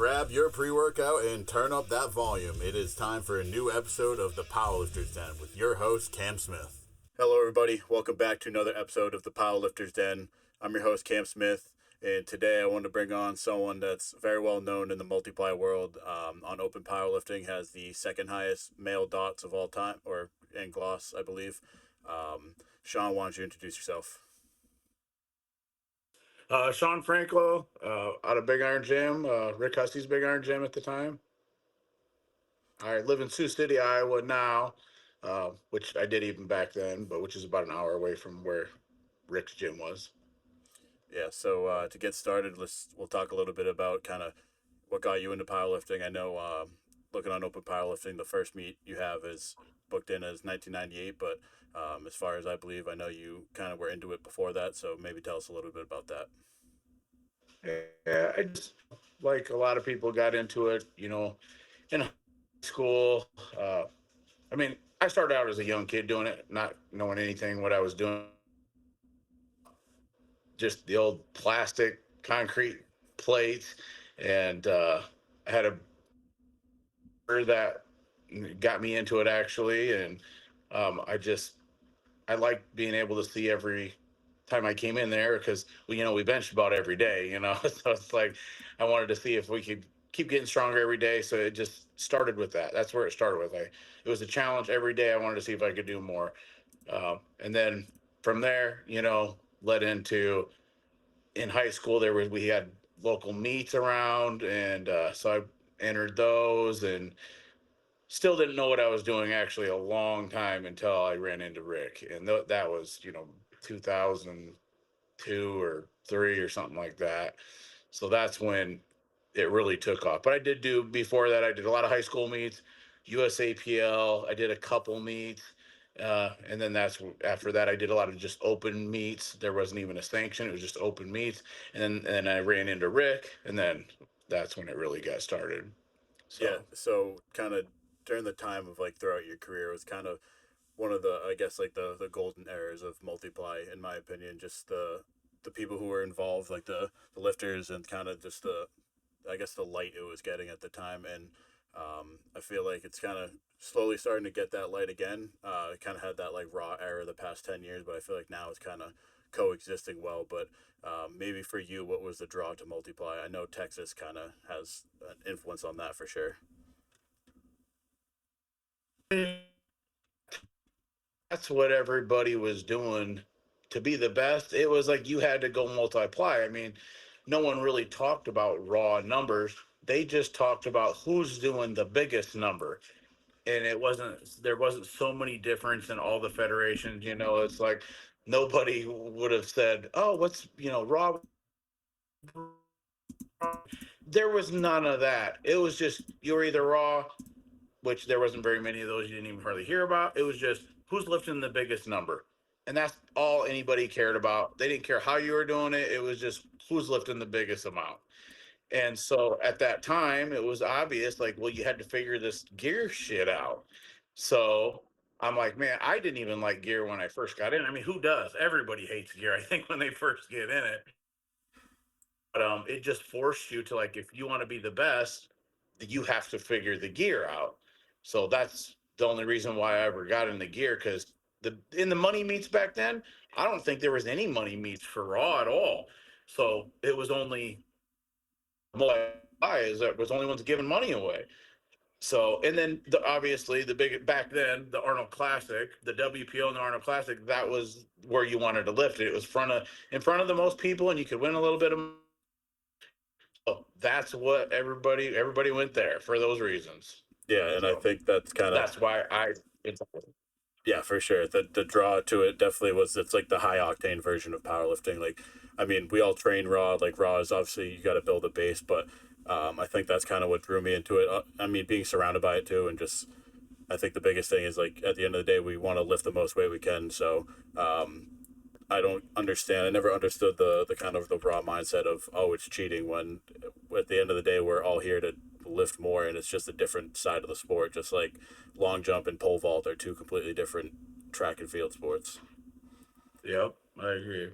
grab your pre-workout and turn up that volume. It is time for a new episode of the Powerlifter's Den with your host, Cam Smith. Hello, everybody. Welcome back to another episode of the Powerlifter's Den. I'm your host, Cam Smith, and today I want to bring on someone that's very well known in the multiply world. On open powerlifting, has the second highest male dots of all time, or in gloss, I believe. Shawn, why don't you introduce yourself? Shawn Frankl, out of Big Iron Gym, Rick Hussey's Big Iron Gym at the time. I live in Sioux City, Iowa now, which I did even back then, but which is about an hour away from where Rick's gym was. Yeah, so to get started, we'll talk a little bit about kind of what got you into powerlifting. I know looking on open powerlifting, the first meet you have is booked in as 1998, but as far as I believe, I know you kind of were into it before that, so maybe tell us a little bit about that. Yeah, I just, like a lot of people, got into it, in high school. I mean, I started out as a young kid doing it, not knowing anything what I was doing. Just the old plastic concrete plates, and I had a that got me into it actually, and I like being able to see every time I came in there because we benched about every day, so it's like I wanted to see if we could keep getting stronger every day. So it just started with that. That's where it started with. It was a challenge every day. I wanted to see if I could do more, and then from there, led into in high school. We had local meets around, and so I entered those and still didn't know what I was doing actually a long time until I ran into Rick, and that was 2002 or 3 or something like that. So that's when it really took off. But I did do before that. I did a lot of high school meets, USAPL. I did a couple meets. And then after that, I did a lot of just open meets. There wasn't even a sanction; it was just open meets. And then I ran into Rick, and then that's when it really got started. Yeah, So so kind of during the time of like throughout your career, it was kind of one of the, I guess, like the golden eras of multiply, in my opinion. Just the people who were involved, like the lifters, and kind of just the, I guess, the light it was getting at the time. And I feel like it's kind of slowly starting to get that light again. It kind of had that like raw era the past 10 years, but I feel like now it's kind of coexisting well. But maybe for you, what was the draw to multiply? I know Texas kind of has an influence on that for sure. that's what everybody was doing to be the best. It was like you had to go multiply. I mean, no one really talked about raw numbers. They just talked about who's doing the biggest number. And there wasn't so many difference in all the federations. It's like nobody would have said, oh, what's, raw. There was none of that. It was just, you were either raw, which there wasn't very many of those you didn't even hardly hear about. It was just who's lifting the biggest number. And that's all anybody cared about. They didn't care how you were doing it. It was just who's lifting the biggest amount. And so at that time, it was obvious, like, well, you had to figure this gear shit out. So I'm like, man, I didn't even like gear when I first got in. I mean, who does? Everybody hates gear, I think, when they first get in it. But it just forced you to, like, if you want to be the best, you have to figure the gear out. So that's the only reason why I ever got into gear, because in the money meets back then, I don't think there was any money meets for raw at all. So it was only guys that was the only ones giving money away. So, and then obviously the big back then, the Arnold Classic, the WPO and the Arnold Classic, that was where you wanted to lift it. It was in front of the most people, and you could win a little bit of. So that's what everybody went there for those reasons. Yeah, and I think that's kind of, That's why it's yeah, for sure. The draw to it definitely was, it's like the high octane version of powerlifting. Like, I mean, we all train raw. Like, raw is obviously you got to build a base, but I think that's kind of what drew me into it. I mean, being surrounded by it too, and just I think the biggest thing is, like, at the end of the day, we want to lift the most weight we can. So I don't understand. I never understood the kind of the raw mindset of, oh, it's cheating, when at the end of the day we're all here to lift more, and it's just a different side of the sport. Just like long jump and pole vault are two completely different track and field sports. Yep, I agree.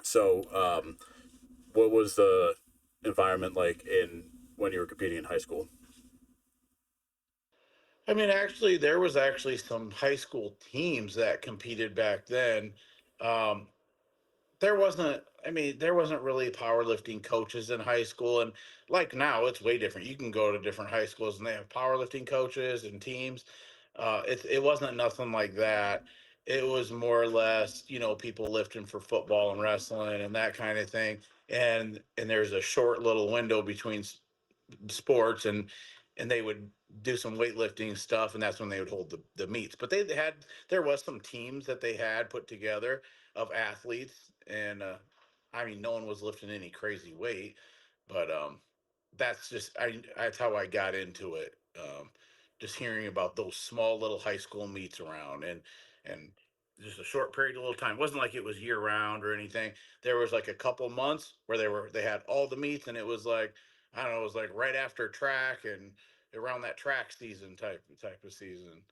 So what was the environment like in when you were competing in high school? I mean, actually, there was actually some high school teams that competed back then. Um, there wasn't, I mean, there wasn't really powerlifting coaches in high school. And like now, it's way different. You can go to different high schools and they have powerlifting coaches and teams. It wasn't nothing like that. It was more or less, people lifting for football and wrestling and that kind of thing. And there's a short little window between sports, and they would do some weightlifting stuff, and that's when they would hold the meets. But there was some teams that they had put together of athletes, and I mean, no one was lifting any crazy weight, but that's how I got into it. Just hearing about those small little high school meets around, and just a short period of little time. It wasn't like it was year round or anything. There was like a couple months where they had all the meets, and it was like, I don't know, it was like right after track and around that track season type of season.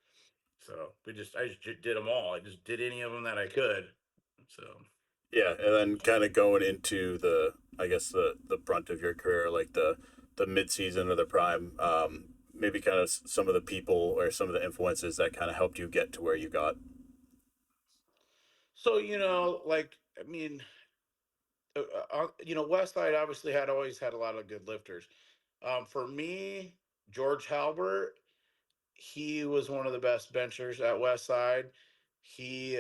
So I just did them all. I just did any of them that I could. So Yeah, and then kind of going into the, I guess the brunt of your career, like the mid season or the prime, maybe kind of some of the people or some of the influences that kind of helped you get to where you got. so like, I mean, West Side obviously had always had a lot of good lifters. For me, George Halbert, he was one of the best benchers at West Side. He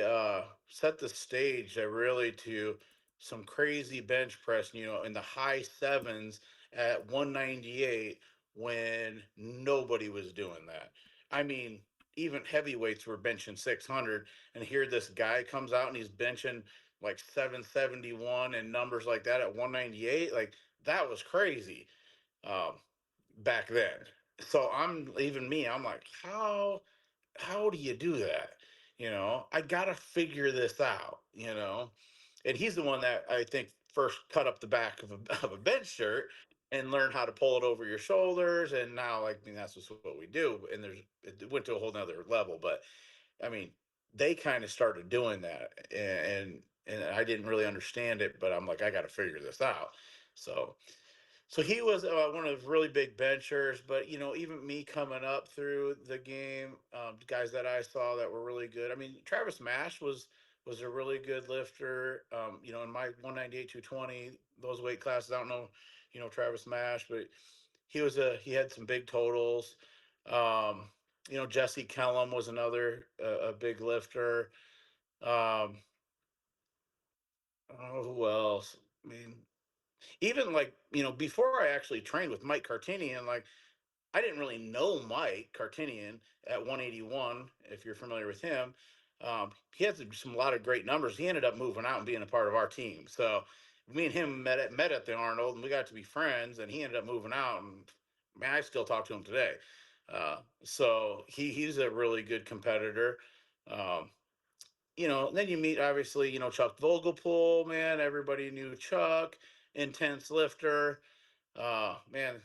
set the stage really to some crazy bench press, in the high sevens at 198 when nobody was doing that. I mean, even heavyweights were benching 600, and here this guy comes out and he's benching like 771 and numbers like that at 198. Like, that was crazy. Um, Back then. So I'm like, how do you do that? I gotta figure this out, And he's the one that I think first cut up the back of a bench shirt and learned how to pull it over your shoulders. And now, like, I mean, that's just what we do. And it went to a whole nother level. But I mean, they kind of started doing that, and I didn't really understand it, but I'm like, I gotta figure this out. So so he was one of the really big benchers, but even me coming up through the game, guys that I saw that were really good. I mean, Travis Mash was a really good lifter. In my 198, 220, those weight classes. I don't know, Travis Mash, but he had some big totals. Um, Jesse Kellum was another a big lifter. Um, oh, who else? I mean, even like before I actually trained with Mike Cartinian, like, I didn't really know Mike Cartinian at 181. If you're familiar with him, he had a lot of great numbers. He ended up moving out and being a part of our team. So me and him met at the Arnold, and we got to be friends. And he ended up moving out, and man, I still talk to him today. So he's a really good competitor. Um, then you meet obviously, Chuck Vogelpool, man. Everybody knew Chuck, intense lifter. Man,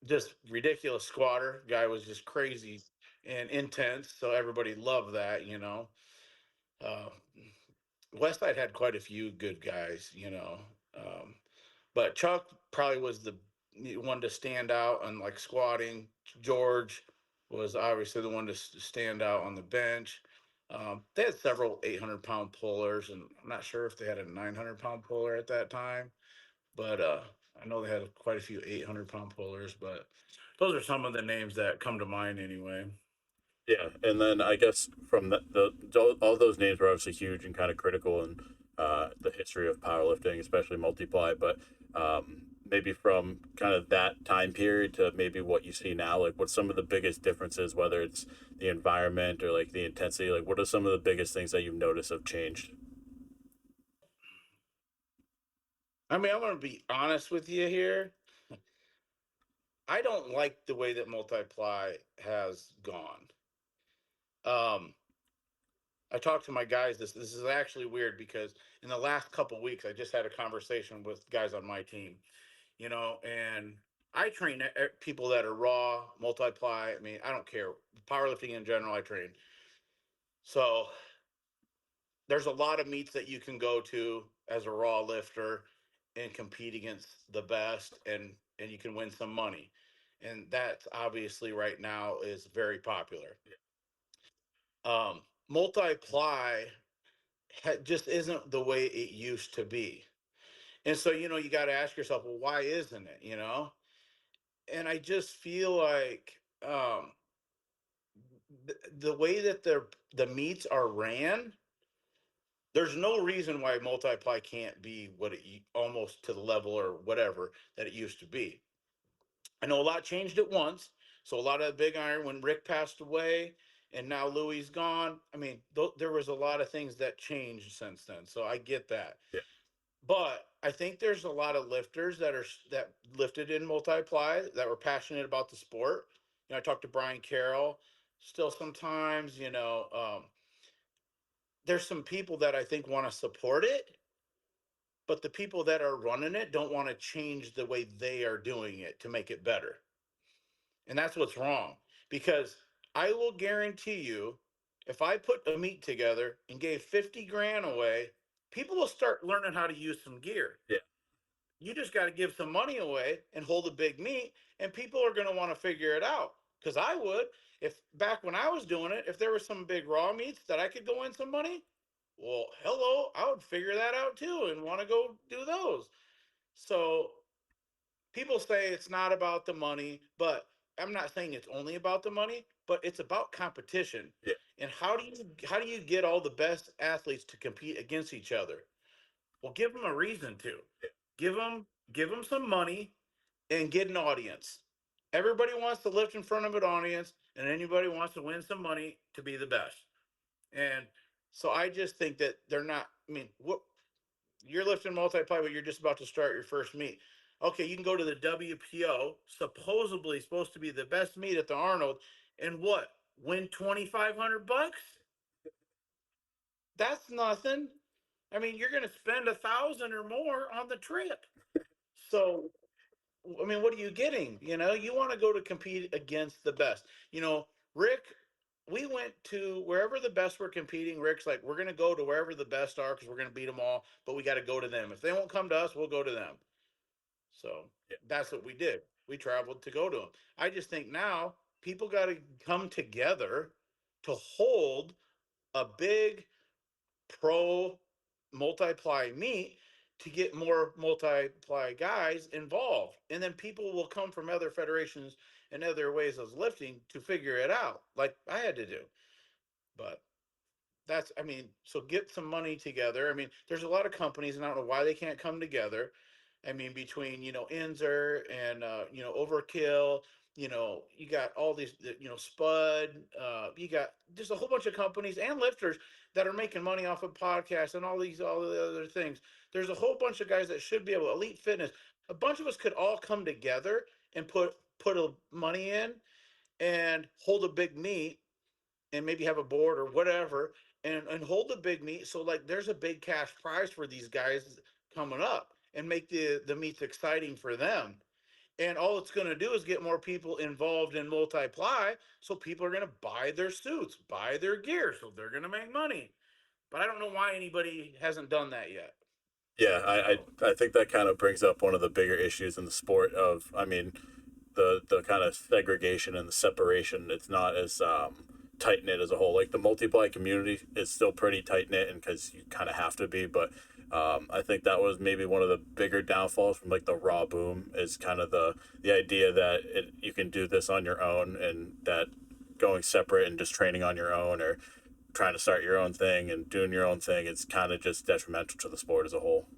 just ridiculous squatter. Guy was just crazy and intense. So everybody loved that. Uh, Westside had quite a few good guys. Um, but Chuck probably was the one to stand out on like squatting. George was obviously the one to stand out on the bench. They had several 800-pound pullers, and I'm not sure if they had a 900-pound puller at that time, but I know they had quite a few 800-pound pullers. But those are some of the names that come to mind anyway. Yeah, and then I guess from all those names were obviously huge and kind of critical in the history of powerlifting, especially multiply. But maybe from kind of that time period to maybe what you see now, like what's some of the biggest differences, whether it's the environment or like the intensity, like what are some of the biggest things that you've noticed have changed? I mean, I'm going to be honest with you here. I don't like the way that multiply has gone. Um, I talked to my guys. This is actually weird because in the last couple weeks, I just had a conversation with guys on my team, and I train people that are raw, multiply. I mean, I don't care. Powerlifting in general, I train. So there's a lot of meets that you can go to as a raw lifter and compete against the best. And and you can win some money. And that obviously right now is very popular. Multiply just isn't the way it used to be. And so, you got to ask yourself, well, why isn't it, And I just feel like the way that the meets are ran, there's no reason why multiply can't be what almost to the level or whatever that it used to be. I know a lot changed at once. So a lot of the big iron when Rick passed away and now Louis gone. I mean, there was a lot of things that changed since then. So I get that. Yeah. But I think there's a lot of lifters that lifted in multiply that were passionate about the sport. I talked to Brian Carroll still sometimes, there's some people that I think want to support it, but the people that are running it don't want to change the way they are doing it to make it better. And that's what's wrong. Because I will guarantee you, if I put a meet together and gave 50 grand away, people will start learning how to use some gear. Yeah. You just got to give some money away and hold a big meet, and people are going to want to figure it out. Because I would, if back when I was doing it, if there was some big raw meets that I could go win some money, well, hello, I would figure that out too and want to go do those. So people say it's not about the money, but I'm not saying it's only about the money, but it's about competition. Yeah. And how do you get all the best athletes to compete against each other? Well, give them a reason to. Yeah. Give them some money and get an audience. Everybody wants to lift in front of an audience, and anybody wants to win some money to be the best. And so I just think that they're not. I mean, what you're lifting multiply, but you're just about to start your first meet. Okay, you can go to the WPO, supposedly supposed to be the best meet at the Arnold, and what? Win $2,500? That's nothing. I mean, you're going to spend 1,000 or more on the trip. So, I mean, what are you getting? You want to go to compete against the best. Rick, we went to wherever the best were competing. Rick's like, we're going to go to wherever the best are because we're going to beat them all, but we got to go to them. If they won't come to us, we'll go to them. So Yeah. that's what we did. We traveled to go to them. I just think now people got to come together to hold a big pro multiply meet to get more multiply guys involved. And then people will come from other federations and other ways of lifting to figure it out, like I had to do. But I mean, so get some money together. I mean, there's a lot of companies, and I don't know why they can't come together. I mean, between, Inzer and, Overkill, you got all these, Spud, you got just a whole bunch of companies and lifters that are making money off of podcasts and all the other things. There's a whole bunch of guys that should be able, Elite Fitness, a bunch of us could all come together and put a money in and hold a big meet and maybe have a board or whatever and hold the big meet. So like there's a big cash prize for these guys coming up and make the meets exciting for them. And all it's going to do is get more people involved in multiply. So people are going to buy their suits, buy their gear. So they're going to make money. But I don't know why anybody hasn't done that yet. Yeah, So I think that kind of brings up one of the bigger issues in the sport of, I mean, the kind of segregation and the separation. It's not as tight knit as a whole. Like the multiply community is still pretty tight knit, and because you kind of have to be. But I think that was maybe one of the bigger downfalls from like the raw boom is kind of the idea that you can do this on your own, and that going separate and just training on your own or trying to start your own thing and doing your own thing, it's kind of just detrimental to the sport as a whole.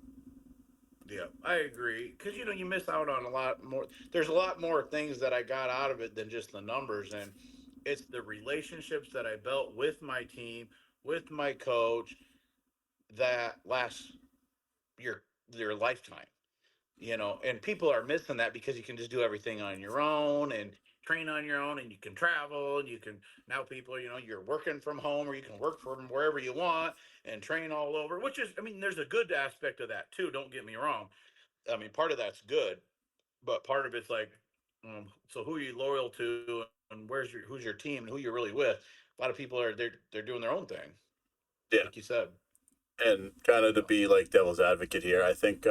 yeah, I agree. Because you miss out on a lot more. There's a lot more things that I got out of it than just the numbers, and it's the relationships that I built with my team, with my coach, that lasts your lifetime. And people are missing that because you can just do everything on your own and train on your own, and you can travel, and you can now people, you're working from home or you can work from wherever you want and train all over, which is, I mean, there's a good aspect of that too. Don't get me wrong. I mean, part of that's good, but part of it's like, so who are you loyal to, and who's your team, and who you're really with. A lot of people are they're doing their own thing, Yeah. like you said. And kind of to So be like devil's advocate here, I think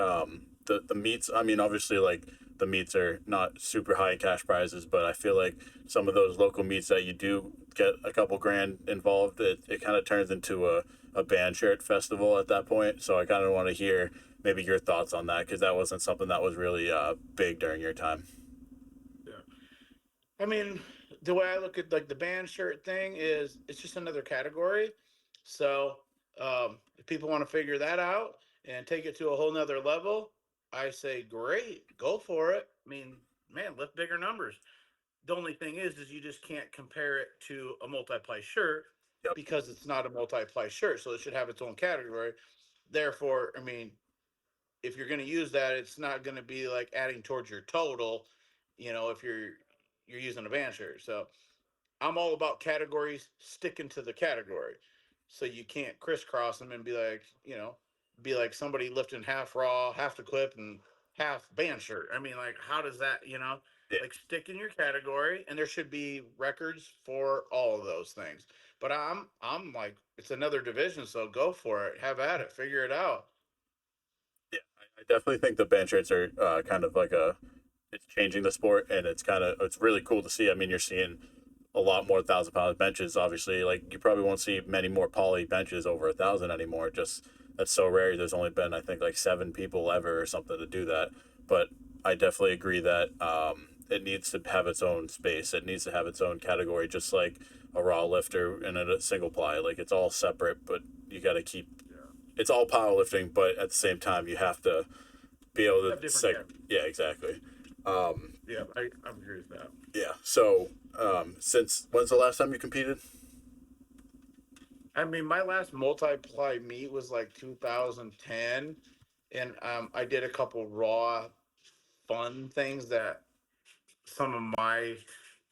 the meets. I mean, obviously, like the meets are not super high in cash prizes, but I feel like some of those local meets that you do get a couple grand involved, it kind of turns into a band shirt festival at that point. So I kind of want to hear maybe your thoughts on that because that wasn't something that was really big during your time. Yeah. I mean, the way I look at like the band shirt thing is it's just another category. So if people want to figure that out and take it to a whole nother level, I say great, go for it. I mean, man, lift bigger numbers. The only thing is you just can't compare it to a multi-ply shirt Yep. because it's not a multi-ply shirt, so it should have its own category. Therefore, I mean, if you're going to use that, it's not going to be like adding towards your total, if you're using a band shirt. So I'm all about categories, sticking to the category. So you can't crisscross them and be like somebody lifting half raw, half the clip, and half band shirt. I mean, like, how does that, Yeah. like stick in your category? And there should be records for all of those things. But I'm like, it's another division, so go for it. Have at it. Figure it out. Yeah, I definitely think the band shirts are kind of like it's changing the sport, and it's really cool to see. I mean, you're seeing a lot more 1,000 pound benches. Obviously, like you probably won't see many more poly benches over 1,000 anymore. Just that's so rare. There's only been I think like 7 people ever or something to do that. But I definitely agree that it needs to have its own space. It needs to have its own category, just like a raw lifter and a single ply. Like it's all separate, but you got to keep. Yeah. It's all powerlifting, but at the same time, you have to be able to Have different Yeah, exactly. Yeah, I agree with that. Yeah. So, since when's the last time you competed? I mean, my last multiply meet was like 2010, and I did a couple raw fun things that some of my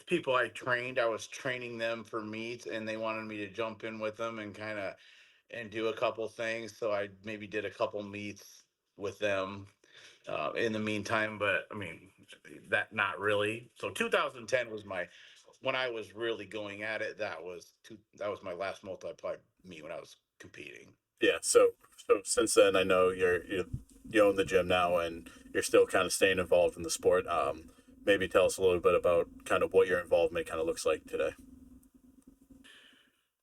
people I trained, I was training them for meets, and they wanted me to jump in with them and kind of and do a couple things. So I maybe did a couple meets with them in the meantime. But I mean, that not really. So 2010 was my when I was really going at it. That was my last multiply meet when I was competing. Yeah. So since then, I know you own the gym now, and you're still kind of staying involved in the sport. Maybe tell us a little bit about kind of what your involvement kind of looks like today.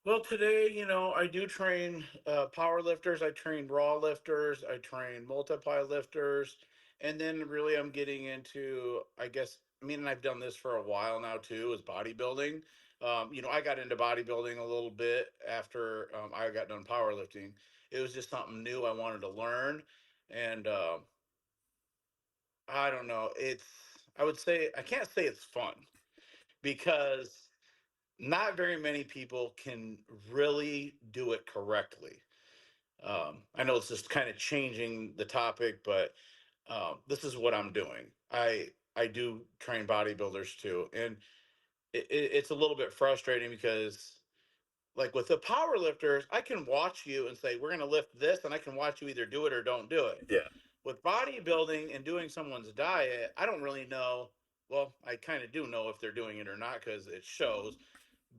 Well, today, I do train power lifters. I train raw lifters. I train multiply lifters. And then really I'm getting into, I guess, I mean, and I've done this for a while now too, is bodybuilding. I got into bodybuilding a little bit after I got done powerlifting. It was just something new I wanted to learn. And I don't know. I would say, I can't say it's fun because not very many people can really do it correctly. I know it's just kind of changing the topic, but this is what I'm doing. I do train bodybuilders too, and it's a little bit frustrating because, like with the power lifters, I can watch you and say we're going to lift this, and I can watch you either do it or don't do it. Yeah. With bodybuilding and doing someone's diet, I don't really know. Well, I kind of do know if they're doing it or not because it shows,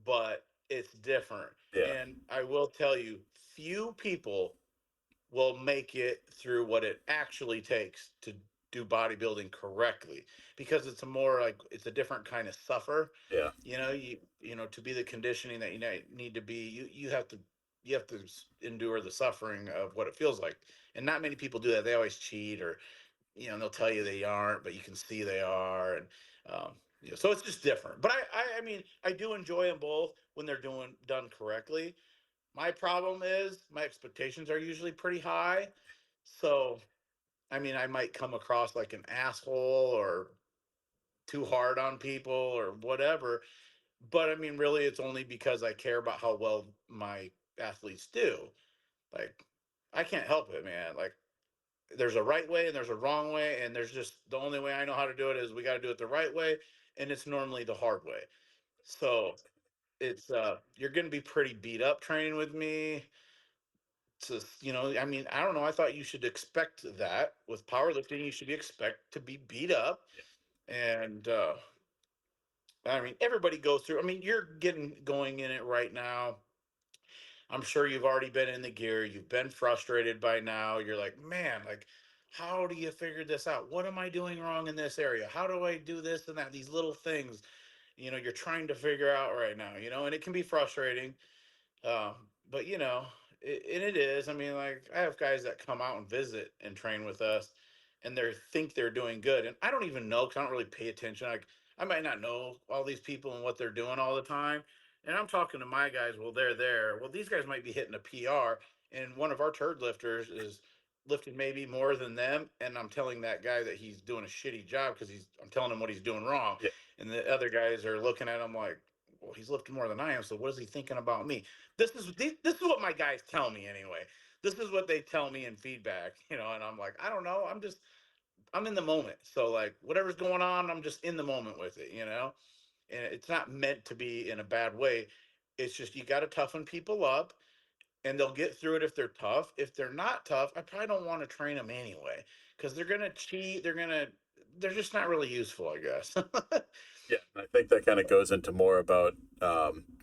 but it's different. Yeah. And I will tell you, few people will make it through what it actually takes to do bodybuilding correctly because it's a different kind of suffer. Yeah. To be the conditioning that need to be, you have to endure the suffering of what it feels like. And not many people do that. They always cheat or they'll tell you they aren't, but you can see they are. And um, so it's just different. But I mean, I do enjoy them both when they're done correctly. My problem is my expectations are usually pretty high. So, I mean, I might come across like an asshole or too hard on people or whatever. But I mean, really, it's only because I care about how well my athletes do. Like, I can't help it, man. Like, there's a right way and there's a wrong way. And there's just the only way I know how to do it is we got to do it the right way. And it's normally the hard way. So, you're going to be pretty beat up training with me. I mean, I don't know. I thought you should expect that with powerlifting. You should expect to be beat up, Yeah. and I mean, everybody goes through. I mean, you're getting going in it right now. I'm sure you've already been in the gear. You've been frustrated by now. You're like, man, like How do you figure this out? What am I doing wrong in this area? How do I do this and that? These little things, you're trying to figure out right now, and it can be frustrating. But and it is. I mean, like I have guys that come out and visit and train with us, and they think they're doing good, and I don't even know because I don't really pay attention. Like I might not know all these people and what they're doing all the time, and I'm talking to my guys. Well, they're there. Well, these guys might be hitting a PR, and one of our turd lifters is lifting maybe more than them, and I'm telling that guy that he's doing a shitty job because I'm telling him what he's doing wrong, Yeah, and the other guys are looking at him like, well, he's lifting more than I am, so what is he thinking about me? This is what my guys tell me anyway. This is what they tell me in feedback, and I'm like, I don't know. I'm in the moment. So like whatever's going on, I'm just in the moment with it. And it's not meant to be in a bad way. It's just you got to toughen people up and they'll get through it if they're tough. If they're not tough, I probably don't want to train them anyway because they're going to cheat. They're just not really useful, I guess. yeah. And I think that kind of goes into more about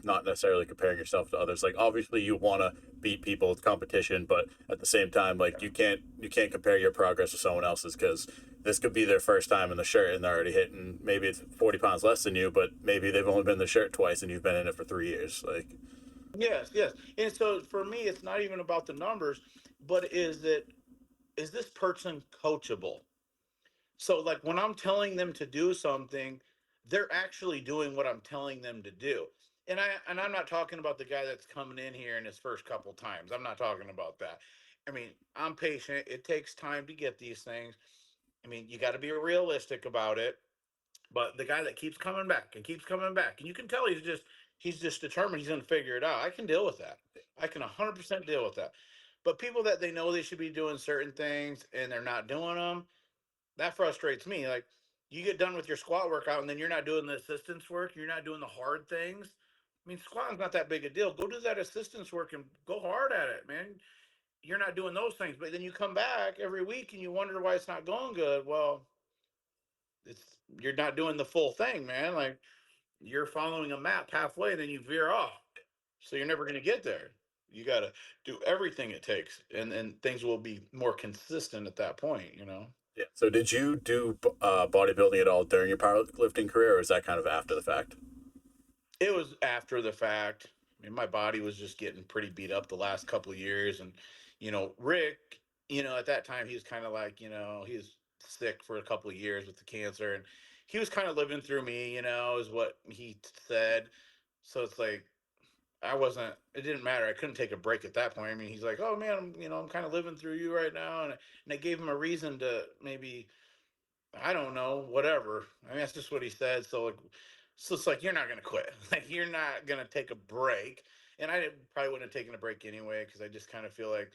not necessarily comparing yourself to others. Like obviously you want to beat people with competition, but at the same time, like you can't compare your progress with someone else's because this could be their first time in the shirt and they're already hitting. Maybe it's 40 pounds less than you, but maybe they've only been in the shirt twice and you've been in it for 3 years. Like Yes, yes. And so for me, it's not even about the numbers, but is this person coachable? So like when I'm telling them to do something, they're actually doing what I'm telling them to do. And I'm not talking about the guy that's coming in here in his first couple times. I'm not talking about that. I mean, I'm patient. It takes time to get these things. I mean, you got to be realistic about it. But the guy that keeps coming back and keeps coming back, and you can tell he's just determined he's going to figure it out. I can deal with that. I can 100% deal with that. But people that they know they should be doing certain things and they're not doing them, that frustrates me. Like you get done with your squat workout and then you're not doing the assistance work, you're not doing the hard things. I mean, squatting's not that big a deal. Go do that assistance work and go hard at it, man. You're not doing those things, but then you come back every week and you wonder why it's not going good. Well, it's you're not doing the full thing, man. Like you're following a map halfway, then you veer off. So you're never going to get there. You got to do everything it takes, and things will be more consistent at that point. yeah. So did you do bodybuilding at all during your powerlifting career, or is that kind of after the fact? It was after the fact. I mean, my body was just getting pretty beat up the last couple of years, and Rick, at that time he was kind of like, he was sick for a couple of years with the cancer, and he was kind of living through me, is what he said. So it's like I wasn't. It didn't matter. I couldn't take a break at that point. I mean, he's like, "Oh man, I'm kind of living through you right now," and I gave him a reason to maybe I don't know, whatever. I mean, that's just what he said. So it's like you're not gonna quit. Like you're not gonna take a break. And probably wouldn't have taken a break anyway because I just kind of feel like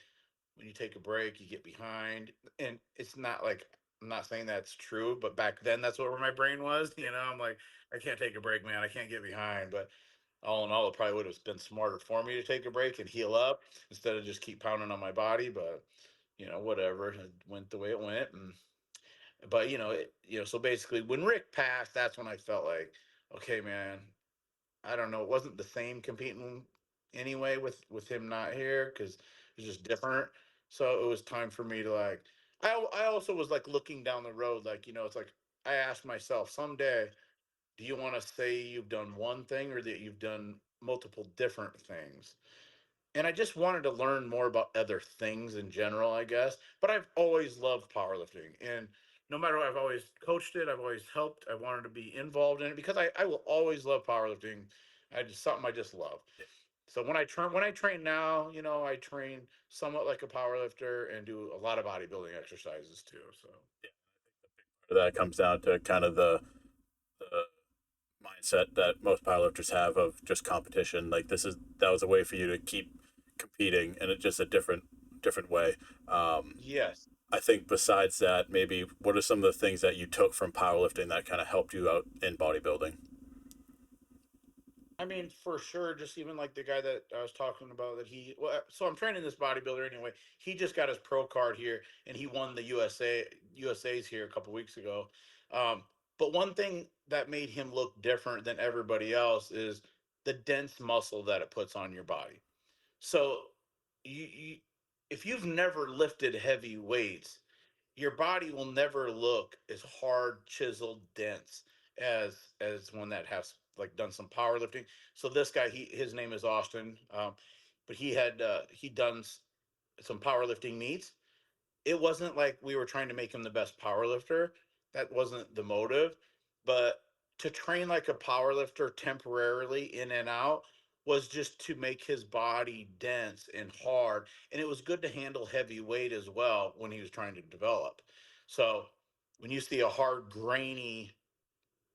when you take a break, you get behind. And it's not like I'm not saying that's true, but back then that's where my brain was. I'm like, I can't take a break, man. I can't get behind. But all in all, it probably would have been smarter for me to take a break and heal up instead of just keep pounding on my body. But whatever. It went the way it went, and but so basically when Rick passed, that's when I felt like, okay, man, I don't know, it wasn't the same competing anyway with him not here because it was just different. So it was time for me to like I also was like looking down the road, like it's like I asked myself someday, do you want to say you've done one thing or that you've done multiple different things? And I just wanted to learn more about other things in general, I guess. But I've always loved powerlifting, and no matter what, I've always coached it. I've always helped. I wanted to be involved in it because I will always love powerlifting. I just something I just love. So when I train now, I train somewhat like a powerlifter and do a lot of bodybuilding exercises too. So That comes down to kind of the mindset that most powerlifters have of just competition. Like that was a way for you to keep competing, and it's just a different way. yes, I think besides that, maybe what are some of the things that you took from powerlifting that kind of helped you out in bodybuilding? I mean, for sure, just even like the guy that I was talking about that well, so I'm training this bodybuilder anyway. He just got his pro card here and he won the USA's here a couple weeks ago. Um, but one thing that made him look different than everybody else is the dense muscle that it puts on your body. So you if you've never lifted heavy weights, your body will never look as hard, chiseled, dense as one that has like done some powerlifting. So this guy, his name is Austin, but he done some powerlifting meets. It wasn't like we were trying to make him the best powerlifter. That wasn't the motive. But to train like a powerlifter temporarily in and out was just to make his body dense and hard. And it was good to handle heavy weight as well when he was trying to develop. So when you see a hard, grainy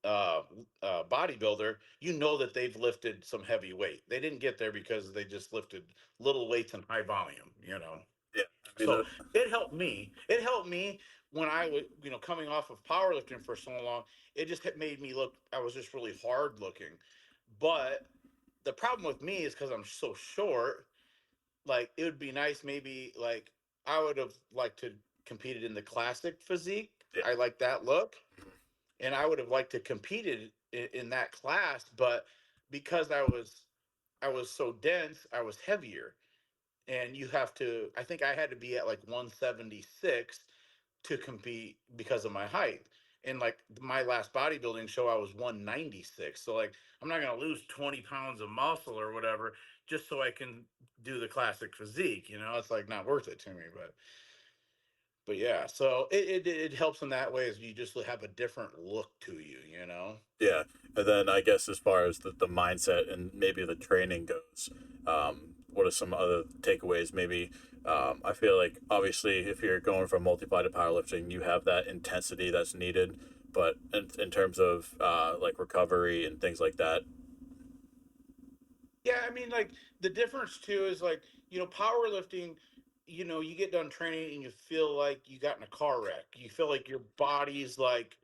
uh, bodybuilder, you know that they've lifted some heavy weight. They didn't get there because they just lifted little weights and high volume, you know. Yeah, I mean, So it helped me. It helped me when I was, coming off of powerlifting for so long. It just made me look. I was just really hard looking. But the problem with me is because I'm so short. Like it would be nice, maybe like I would have liked to competed in the classic physique. yeah, I like that look, and I would have liked to competed in that class. But because I was so dense, I was heavier, and you have to, I think I had to be at like 176 to compete because of my height. And like my last bodybuilding show, I was 196. So like I'm not gonna lose 20 pounds of muscle or whatever just so I can do the classic physique. It's like not worth it to me. But yeah, so it helps in that way, as you just have a different look to you. yeah. And then I guess as far as the mindset and maybe the training goes, what are some other takeaways? Maybe I feel like obviously if you're going from multiply to powerlifting, you have that intensity that's needed. But in terms of like recovery and things like that, Yeah, I mean, like the difference too is like, powerlifting, you get done training and you feel like you got in a car wreck. You feel like your body's like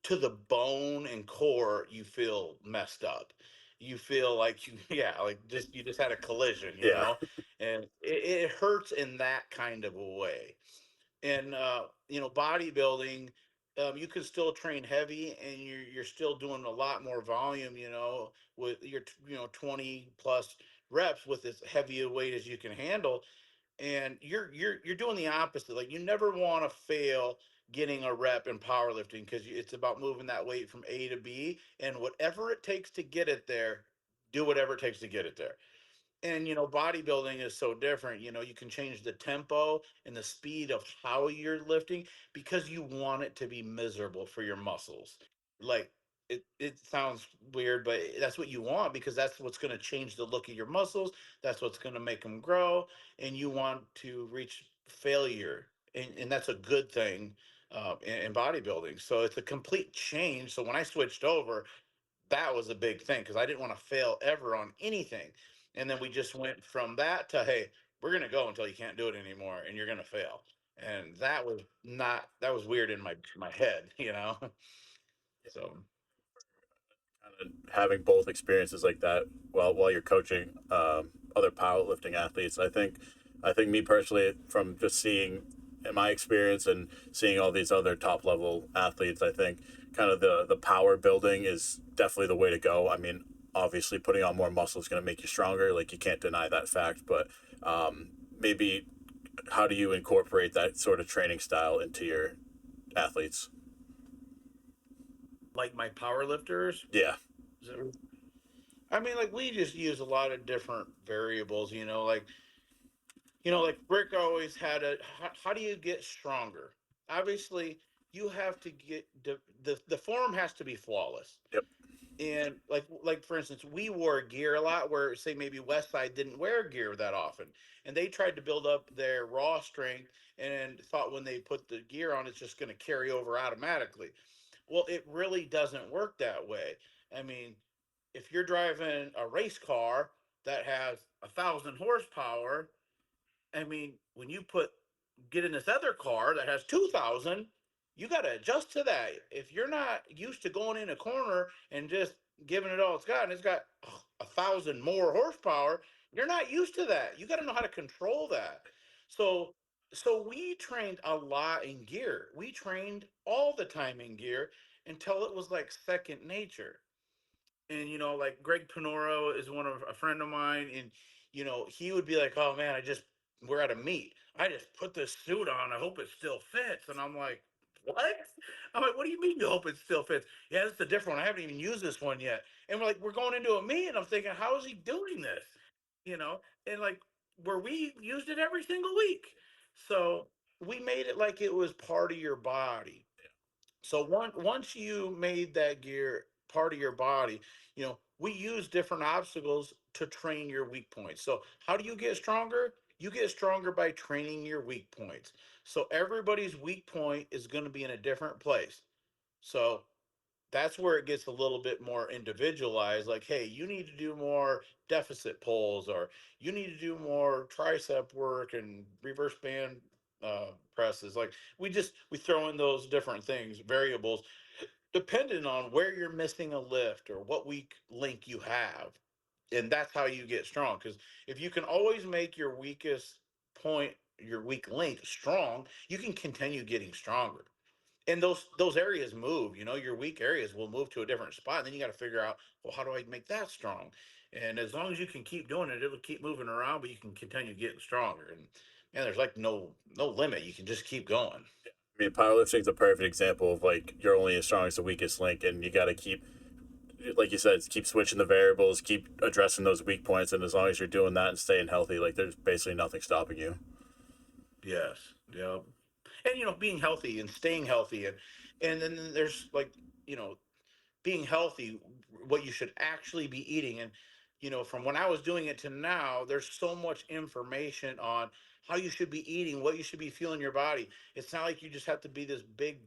to the bone and core, you feel messed up. You feel like yeah, like you just had a collision, yeah, and it hurts in that kind of a way. And bodybuilding, you can still train heavy and you're still doing a lot more volume, with your 20 plus reps with as heavy a weight as you can handle. And you're doing the opposite. Like you never want to fail getting a rep in powerlifting, because it's about moving that weight from A to B, and whatever it takes to get it there, do whatever it takes to get it there. And bodybuilding is so different. You can change the tempo and the speed of how you're lifting because you want it to be miserable for your muscles. Like it sounds weird, but that's what you want, because that's what's going to change the look of your muscles. That's what's going to make them grow, and you want to reach failure, and that's a good thing in bodybuilding. So it's a complete change. So when I switched over, that was a big thing, because I didn't want to fail ever on anything. And then we just went from that to, hey, we're gonna go until you can't do it anymore, and you're gonna fail. And that was weird in my head. So kind of having both experiences like that while you're coaching other powerlifting athletes. I think me personally, from just seeing in my experience and seeing all these other top level athletes, I think kind of the power building is definitely the way to go. I mean, obviously putting on more muscle is going to make you stronger. Like you can't deny that fact, but maybe how do you incorporate that sort of training style into your athletes? like my power lifters, Yeah. I mean, like we just use a lot of different variables, like Rick always had how do you get stronger? Obviously, you have to get the form has to be flawless. Yep. And like for instance, we wore gear a lot, where say maybe Westside didn't wear gear that often, and they tried to build up their raw strength and thought when they put the gear on, it's just going to carry over automatically. Well, it really doesn't work that way. I mean, if you're driving a race car that has 1,000 horsepower, I mean, when you get in this other car that has 2,000, you got to adjust to that. If you're not used to going in a corner and just giving it all it's got, and it's got 1,000 more horsepower, you're not used to that. You got to know how to control that. So, so we trained a lot in gear. We trained all the time in gear until it was like second nature. And like Greg Panoro is one of a friend of mine, and he would be like, "Oh man, I just we're at a meet. I just put this suit on. I hope it still fits. And I'm like, what? I'm like, what do you mean you hope it still fits? Yeah, this is a different one. I haven't even used this one yet. And we're like, we're going into a meet. And I'm thinking, how is he doing this? You know, and like where we used it every single week. So we made it like it was part of your body. So once you made that gear part of your body, we use different obstacles to train your weak points. So how do you get stronger? You get stronger by training your weak points. So everybody's weak point is going to be in a different place. So that's where it gets a little bit more individualized. Like, hey, you need to do more deficit pulls, or you need to do more tricep work and reverse band presses. Like, we throw in those different things, variables, depending on where you're missing a lift or what weak link you have. And that's how you get strong. Because if you can always make your weakest point, your weak link strong, you can continue getting stronger. And those areas move. Your weak areas will move to a different spot, and then you got to figure out, well, how do I make that strong? And as long as you can keep doing it, it'll keep moving around, but you can continue getting stronger. And man, there's like no limit. You can just keep going. I mean, powerlifting is a perfect example of like you're only as strong as the weakest link, and you got to keep, like you said, keep switching the variables, keep addressing those weak points, and as long as you're doing that and staying healthy, like there's basically nothing stopping you. Yes. Yeah. And being healthy and staying healthy, and then there's like, you know being healthy, what you should actually be eating. And from when I was doing it to now, there's so much information on how you should be eating, what you should be feeling your body. It's not like you just have to be this big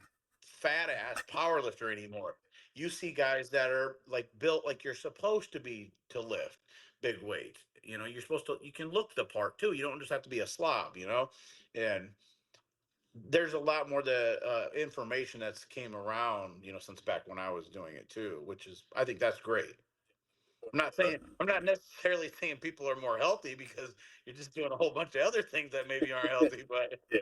fat ass power lifter anymore. You see guys that are like built like you're supposed to be to lift big weight. You're supposed to, you can look the part too. You don't just have to be a slob. And there's a lot more the information that's came around, since back when I was doing it too, which is, I think that's great. I'm not necessarily saying people are more healthy, because you're just doing a whole bunch of other things that maybe aren't healthy, but Yeah.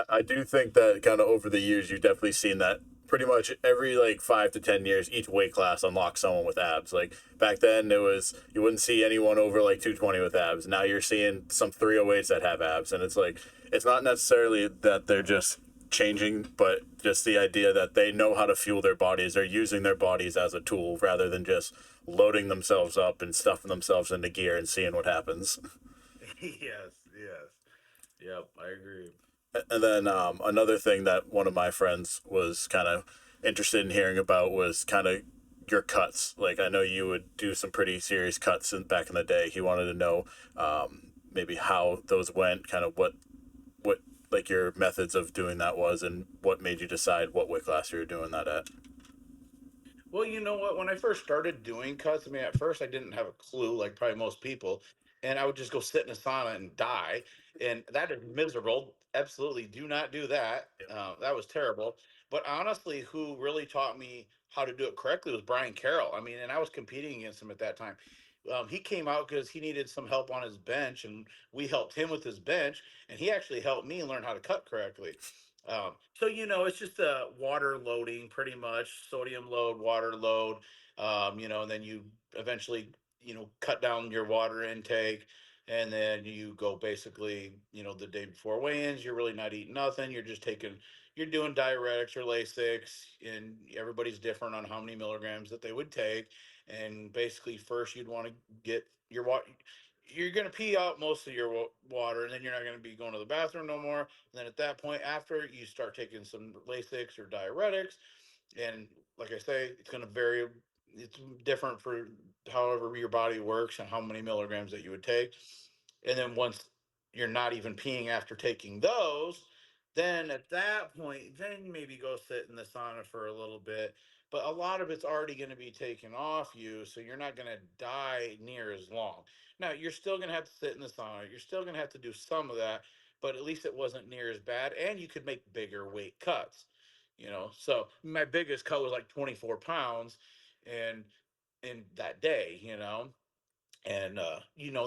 I do think that kind of over the years, you've definitely seen that pretty much every like 5 to 10 years, each weight class unlocks someone with abs. Like back then, it was you wouldn't see anyone over like 220 with abs. Now you're seeing some 308s that have abs, and it's like it's not necessarily that they're just changing, but just the idea that they know how to fuel their bodies. They're using their bodies as a tool rather than just loading themselves up and stuffing themselves into gear and seeing what happens. yes, yes, yep, I agree. And then another thing that one of my friends was kind of interested in hearing about was kind of your cuts. Like I know you would do some pretty serious cuts back in the day. He wanted to know maybe how those went, kind of what like your methods of doing that was, and what made you decide what weight class you were doing that at. Well, you know what? When I first started doing cuts, I mean, at first I didn't have a clue, like probably most people, and I would just go sit in a sauna and die, and that is miserable. Absolutely, do not do that. That was terrible. But honestly, who really taught me how to do it correctly was Brian Carroll. I mean, and I was competing against him at that time. He came out because he needed some help on his bench, and we helped him with his bench, and he actually helped me learn how to cut correctly. So it's just water loading, pretty much sodium load, water load. And then you eventually cut down your water intake, and then you go basically the day before weigh-ins. You're really not eating nothing. You're doing diuretics or Lasix, and everybody's different on how many milligrams that they would take. And basically, first you'd want to get your water. You're going to pee out most of your water, and then you're not going to be going to the bathroom no more. And then at that point, after you start taking some Lasix or diuretics, and like I say, it's going to vary. It's different for however your body works and how many milligrams that you would take. And then once you're not even peeing after taking those, then at that point, then maybe go sit in the sauna for a little bit. But a lot of it's already going to be taken off you, so you're not going to die near as long. Now, you're still going to have to sit in the sauna. You're still going to have to do some of that, but at least it wasn't near as bad, and you could make bigger weight cuts. So my biggest cut was like 24 pounds, and in that day, and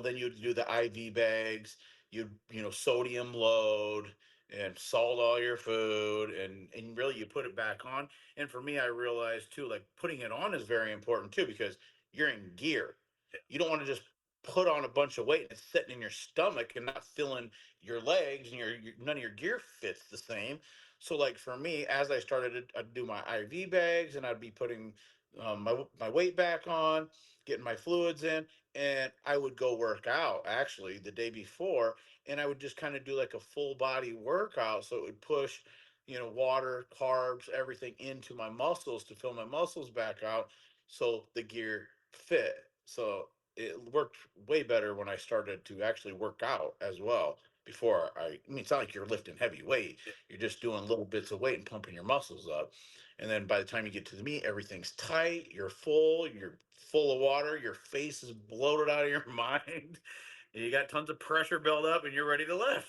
then you'd do the IV bags, you'd sodium load and salt all your food, and really you put it back on. And for me, I realized too, like putting it on is very important too, because you're in gear. You don't want to just put on a bunch of weight and it's sitting in your stomach and not filling your legs, and none of your gear fits the same. So like for me, as I started to, I'd do my IV bags, and I'd be putting my weight back on, getting my fluids in, and I would go work out actually the day before, and I would just kind of do like a full body workout, so it would push, water, carbs, everything into my muscles to fill my muscles back out, so the gear fit. So it worked way better when I started to actually work out as well. Before I mean, it's not like you're lifting heavy weight. Yeah. You're just doing little bits of weight and pumping your muscles up. And then by the time you get to the meet, everything's tight. You're full of water. Your face is bloated out of your mind. And you got tons of pressure built up, and you're ready to lift.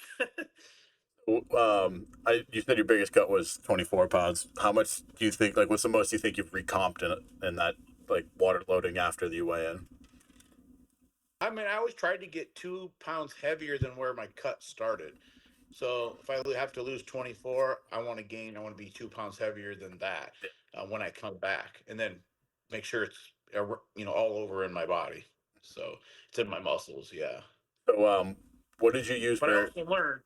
You said your biggest cut was 24 pounds. How much do you think? Like, what's the most you think you've recomped in that like water loading after the weigh in? I mean, I always tried to get 2 pounds heavier than where my cut started. So if I have to lose 24, I want to be 2 pounds heavier than that Yeah. when I come back, and then make sure it's, all over in my body. So it's in my muscles. Yeah. So, what did you use But for?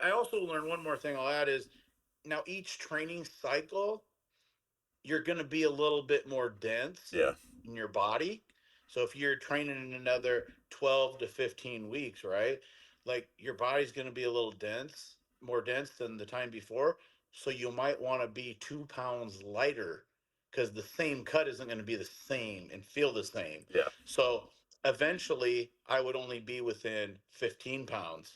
I also learned one more thing I'll add is, now each training cycle you're going to be a little bit more dense Yeah, in your body. So if you're training in another 12 to 15 weeks, right? Like your body's going to be a little dense, more dense than the time before. So you might want to be 2 pounds lighter, because the same cut isn't going to be the same and feel the same. yeah, So eventually I would only be within 15 pounds.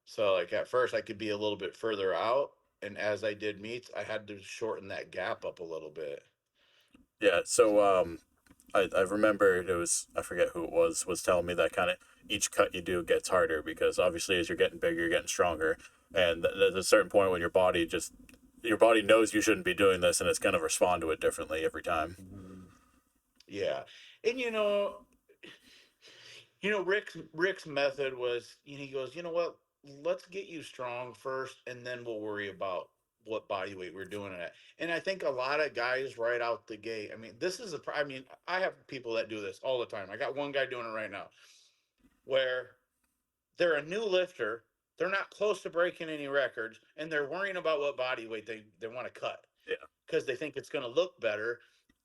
So like at first I could be a little bit further out. And as I did meets, I had to shorten that gap up a little bit. yeah. So, I remember it was, I forget who it was telling me that kind of each cut you do gets harder because obviously as you're getting bigger, you're getting stronger, and there's a certain point when your body knows you shouldn't be doing this, and it's gonna respond to it differently every time. Mhm. Yeah. And Rick's method was, he goes, you know what? Let's get you strong first, and then we'll worry about what body weight we're doing it at. And I think a lot of guys right out the gate. I mean, I mean, I have people that do this all the time. I got one guy doing it right now where they're a new lifter, they're not close to breaking any records, and they're worrying about what body weight they want to cut, Yeah, because they think it's going to look better,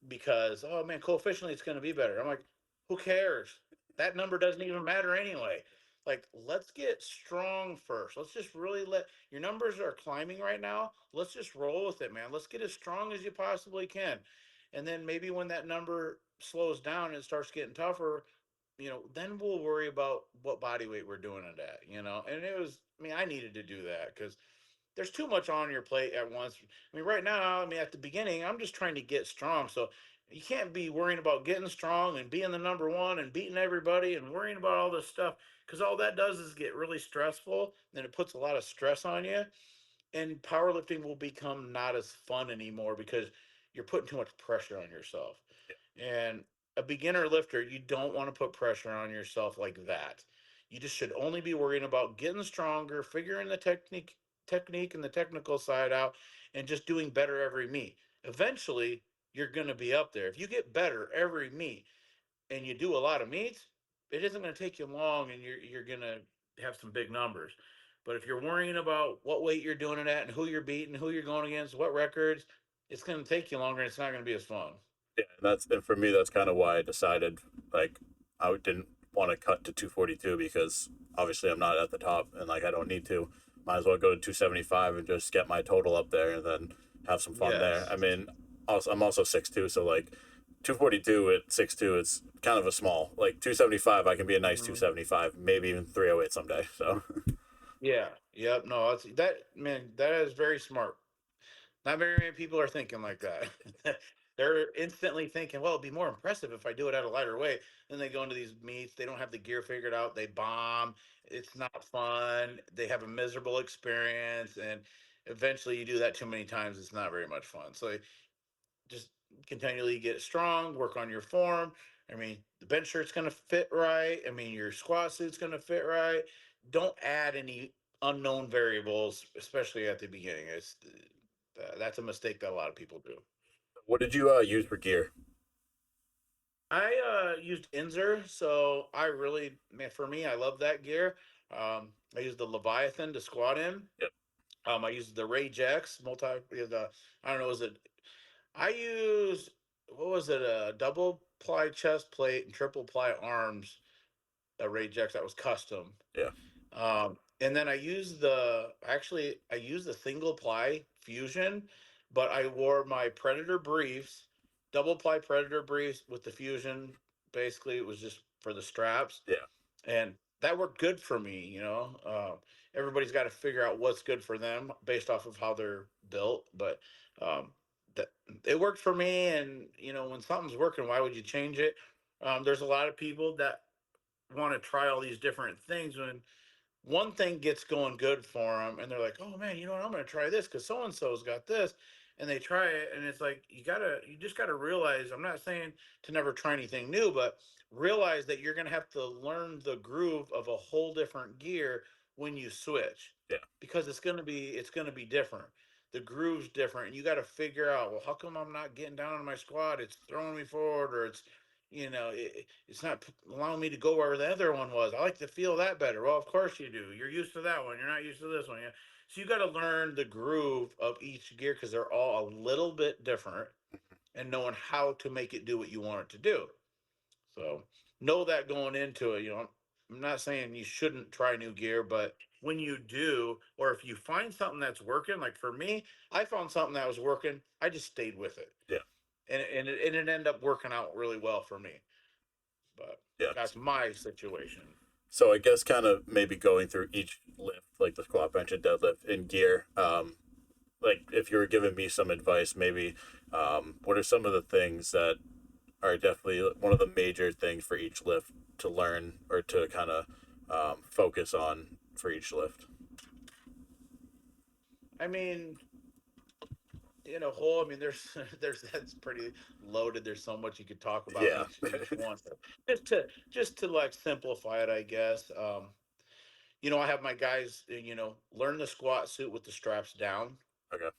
because, oh man, coefficiently it's going to be better. I'm like, who cares? That number doesn't even matter anyway. Like, let's get strong first. Let's just really let your numbers are climbing right now. Let's just roll with it, man. Let's get as strong as you possibly can. And then maybe when that number slows down and it starts getting tougher, then we'll worry about what body weight we're doing it at. And it was, I mean, I needed to do that because there's too much on your plate at once. I mean, right now, I mean, at the beginning, I'm just trying to get strong. So you can't be worrying about getting strong and being the number one and beating everybody and worrying about all this stuff, because all that does is get really stressful. Then it puts a lot of stress on you, and powerlifting will become not as fun anymore because you're putting too much pressure on yourself. And a beginner lifter, you don't want to put pressure on yourself like that. You just should only be worrying about getting stronger, figuring the technique and the technical side out, and just doing better every meet. Eventually, you're going to be up there. If you get better every meet and you do a lot of meets, it isn't going to take you long, and you're going to have some big numbers. But if you're worrying about what weight you're doing it at and who you're beating, who you're going against, what records, it's going to take you longer, and it's not going to be as fun. yeah. And for me, that's kind of why I decided like I didn't want to cut to 242 because obviously I'm not at the top, and like I don't need to. Might as well go to 275 and just get my total up there, and then have some fun there. Yes. I mean, also I'm also 6'2", so like 242 at 6'2", it's kind of a small. Like 275, I can be a nice Mhm. 275, maybe even 308 someday. So Yeah. Yep. No, that's that man. That is very smart. Not very many people are thinking like that. They're instantly thinking, well, it'd be more impressive if I do it at a lighter weight. Then they go into these meets, they don't have the gear figured out, they bomb. It's not fun. They have a miserable experience, and eventually, you do that too many times, it's not very much fun. So just continually get strong, work on your form. I mean, the bench shirt's going to fit right. I mean, your squat suit's going to fit right. Don't add any unknown variables, especially at the beginning. That's a mistake that a lot of people do. what did you use for gear? I used Inzer, so I really, man, for me, I love that gear. I used the Leviathan to squat in. Yep. I used the Rage X the I don't know, was it? I used, what was it? A double ply chest plate and triple ply arms. A Rage X that was custom. Yeah. And then I used the single ply fusion, but I wore my Predator briefs, double ply Predator briefs with the fusion. Basically, it was just for the straps, Yeah. and that worked good for me. Everybody's got to figure out what's good for them based off of how they're built, but um, that it worked for me. And when something's working, why would you change it? There's a lot of people that want to try all these different things when one thing gets going good for them and they're like, oh man, you know what, I'm going to try this because so and so's got this, and they try it, and it's like, you just got to realize, I'm not saying to never try anything new, but realize that you're going to have to learn the groove of a whole different gear when you switch, Yeah. because it's going to be different. The groove's different, and you got to figure out, well, how come I'm not getting down on my squat, it's throwing me forward, or it's not allowing me to go where the other one was. I like to feel that better. Well, of course you do. You're used to that one. You're not used to this one. Yeah. So you got to learn the groove of each gear because they're all a little bit different, and knowing how to make it do what you want it to do. So know that going into it. I'm not saying you shouldn't try new gear, but when you do, or if you find something that's working, like for me, I found something that was working. I just stayed with it, Yeah. and it ended up working out really well for me. But Yeah. that's my situation. So I guess kind of maybe going through each lift, like the squat, bench, and deadlift in gear. Like if you were giving me some advice, maybe what are some of the things that are definitely one of the major things for each lift to learn or to kind of focus on for each lift? I mean, in a whole, I mean, there's there's that's pretty loaded. There's so much you could talk about Yeah. each one. Just to like simplify it, I guess. I have my guys, learn the squat suit with the straps down, Okay.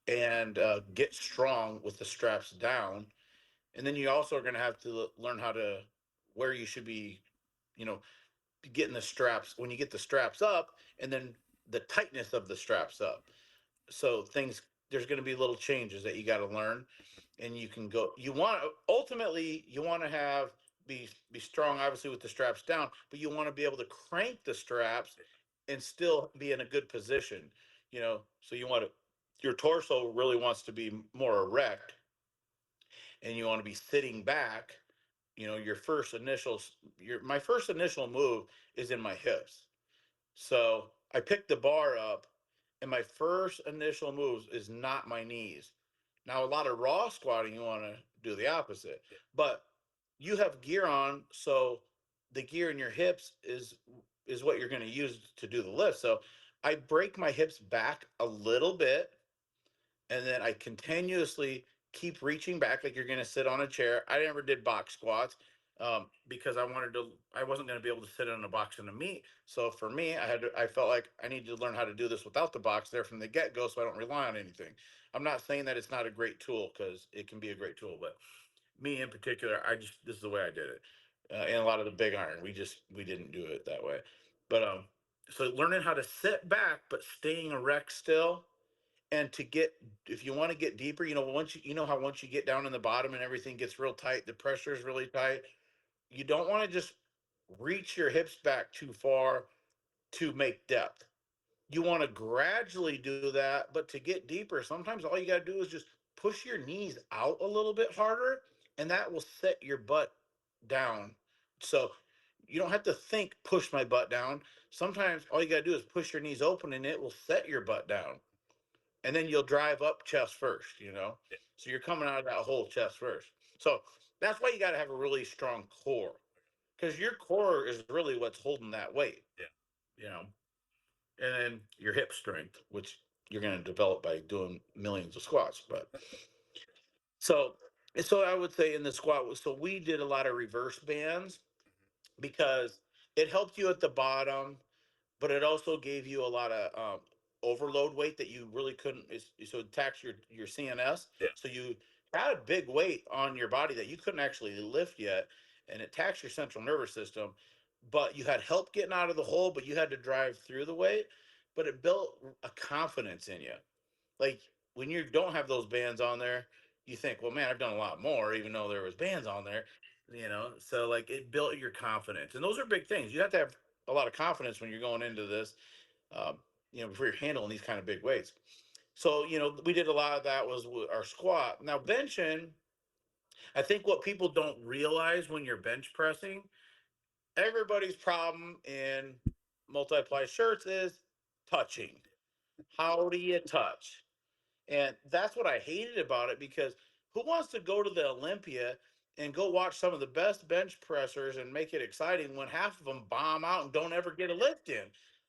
and get strong with the straps down. And then you also are going to have to learn how to where you should be, you know, getting the straps when you get the straps up, and then the tightness of the straps up. So things there's going to be little changes that you got to learn, and you want to have be strong, obviously, with the straps down, but you want to be able to crank the straps and still be in a good position. So your torso really wants to be more erect, and you want to be sitting back. Your first initial your my first initial move is in my hips. So I picked the bar up, and my first initial moves is not my knees. Now, a lot of raw squatting, you want to do the opposite, Yeah. but you have gear on, so the gear in your hips is what you're going to use to do the lift. So I break my hips back a little bit, and then I continuously keep reaching back like you're going to sit on a chair. I never did box squats, because I wasn't going to be able to sit in a box in a meet. So for me, I felt like I needed to learn how to do this without the box there from the get go, so I don't rely on anything. I'm not saying that it's not a great tool, because it can be a great tool, but me in particular, this is the way I did it. And a lot of the big iron, we didn't do it that way. But so learning how to sit back but staying erect still, and to get, if you want to get deeper, how once you get down in the bottom and everything gets real tight, the pressure is really tight. You don't want to just reach your hips back too far to make depth. You want to gradually do that, but to get deeper, sometimes all you got to do is just push your knees out a little bit harder, and that will set your butt down. So you don't have to think push my butt down. Sometimes all you got to do is push your knees open, and it will set your butt down, and then you'll drive up chest first. Yeah. So you're coming out of that whole chest first. So that's why you got to have a really strong core, because your core is really what's holding that weight, Yeah. you know, and then your hip strength, which you're going to develop by doing millions of squats. But so, so I would say in the squat, so we did a lot of reverse bands because it helped you at the bottom, but it also gave you a lot of overload weight that you really couldn't. So it taxed your CNS. Yeah. So you had a big weight on your body that you couldn't actually lift yet, and it taxed your central nervous system. But you had help getting out of the hole, but you had to drive through the weight. But it built a confidence in you. Like when you don't have those bands on there, you think, well, man, I've done a lot more, even though there was bands on there, you know. So like it built your confidence, and those are big things. You have to have a lot of confidence when you're going into this, um, before you're handling these kind of big weights. So we did a lot of that was our squat. Now benching, I think what people don't realize when you're bench pressing, everybody's problem in multiply shirts is touching. How do you touch? And that's what I hated about it, because who wants to go to the Olympia and go watch some of the best bench pressers and make it exciting when half of them bomb out and don't ever get a lift in?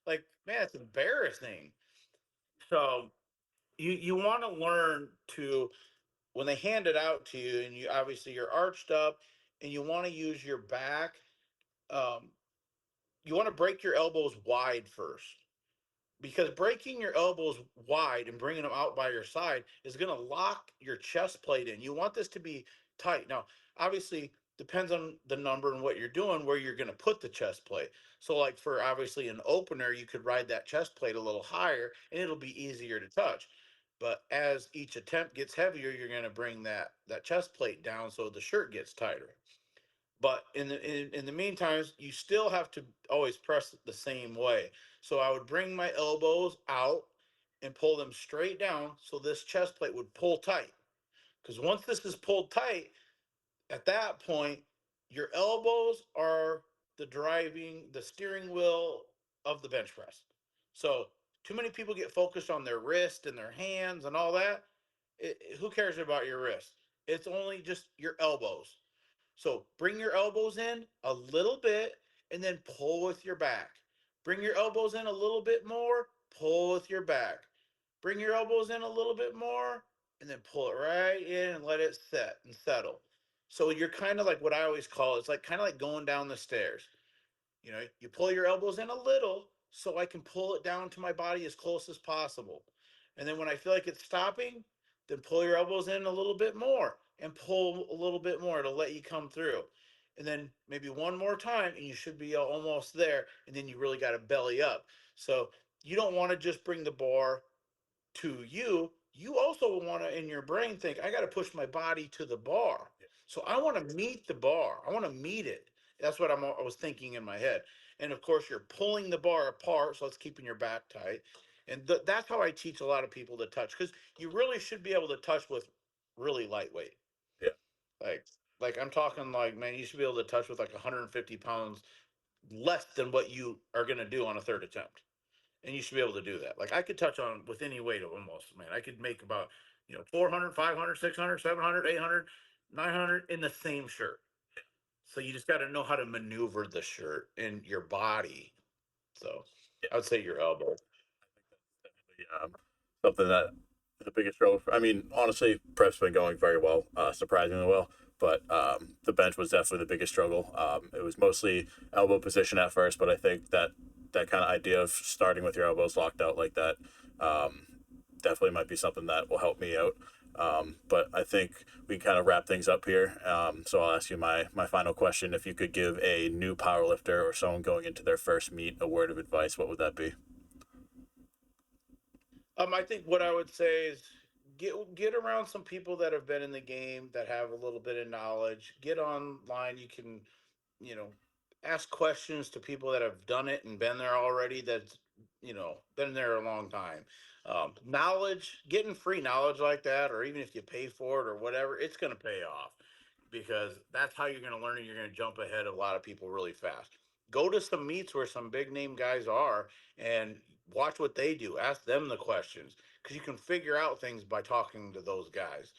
Like, man, it's embarrassing. So you want to learn to, when they hand it out to you, and you obviously you're arched up and you want to use your back, um, you want to break your elbows wide first, because breaking your elbows wide and bringing them out by your side is going to lock your chest plate in. You want this to be tight. Now, obviously, depends on the number and what you're doing, where you're going to put the chest plate. So, like for obviously an opener, you could ride that chest plate a little higher and it'll be easier to touch. But as each attempt gets heavier, you're going to bring that chest plate down so the shirt gets tighter. But in the meantime, you still have to always press the same way. So I would bring my elbows out and pull them straight down so this chest plate would pull tight. Because once this is pulled tight, at that point, your elbows are the steering wheel of the bench press. So too many people get focused on their wrist and their hands and all that. Who cares about your wrist? It's only just your elbows. So bring your elbows in a little bit and then pull with your back. Bring your elbows in a little bit more, pull with your back. Bring your elbows in a little bit more and then pull it right in and let it set and settle. So you're kind of like what I always call, it's like kind of like going down the stairs. You pull your elbows in a little so I can pull it down to my body as close as possible. And then when I feel like it's stopping, then pull your elbows in a little bit more and pull a little bit more to let you come through. And then maybe one more time, and you should be almost there. And then you really got to belly up. So you don't want to just bring the bar to you. You also want to, in your brain, think, I got to push my body to the bar. Yeah, So I want to meet the bar. I want to meet it. That's what I was thinking in my head. And of course, you're pulling the bar apart, so it's keeping your back tight. And that's how I teach a lot of people to touch, because you really should be able to touch with really lightweight. yeah, Like, like I'm talking like, man, you should be able to touch with like 150 pounds less than what you are going to do on a third attempt, and you should be able to do that. Like I could touch on with any weight almost, man. I could make about 400, 500, 600, 700, 800, 900 in the same shirt. So you just got to know how to maneuver the shirt in your body. So yeah. I would say your elbow. Definitely, something that the biggest struggle. I mean, honestly, prep's been going very well, surprisingly well. But the bench was definitely the biggest struggle. It was mostly elbow position at first, but I think that kind of idea of starting with your elbows locked out like that um, definitely might be something that will help me out. But I think we can kind of wrap things up here. So I'll ask you my final question. If you could give a new powerlifter or someone going into their first meet a word of advice, what would that be? I think what I would say is get around some people that have been in the game, that have a little bit of knowledge. Get online. You can, you know, ask questions to people that have done it and been there already. That's been there a long time. Knowledge, getting free knowledge like that, or even if you pay for it or whatever, it's going to pay off, because that's how you're going to learn it. You're going to jump ahead of a lot of people really fast. Go to some meets where some big name guys are and watch what they do. Ask them the questions, because you can figure out things by talking to those guys.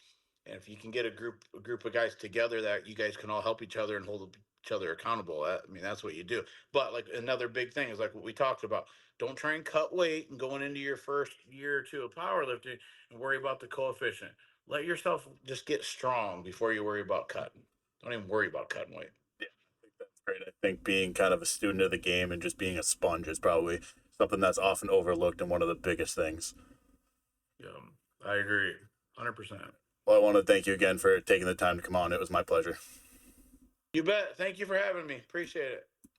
And if you can get a group of guys together that you guys can all help each other and hold each other accountable, I mean that's what you do. But like another big thing is like what we talked about. Don't try and cut weight and going into your first year or two of powerlifting and worry about the coefficient. Let yourself just get strong before you worry about cutting. Don't even worry about cutting weight. Yeah, I think that's great. I think being kind of a student of the game and just being a sponge is probably something that's often overlooked and one of the biggest things. Yeah, I agree, 100%. Well, I want to thank you again for taking the time to come on. It was my pleasure. You bet. Thank you for having me. Appreciate it.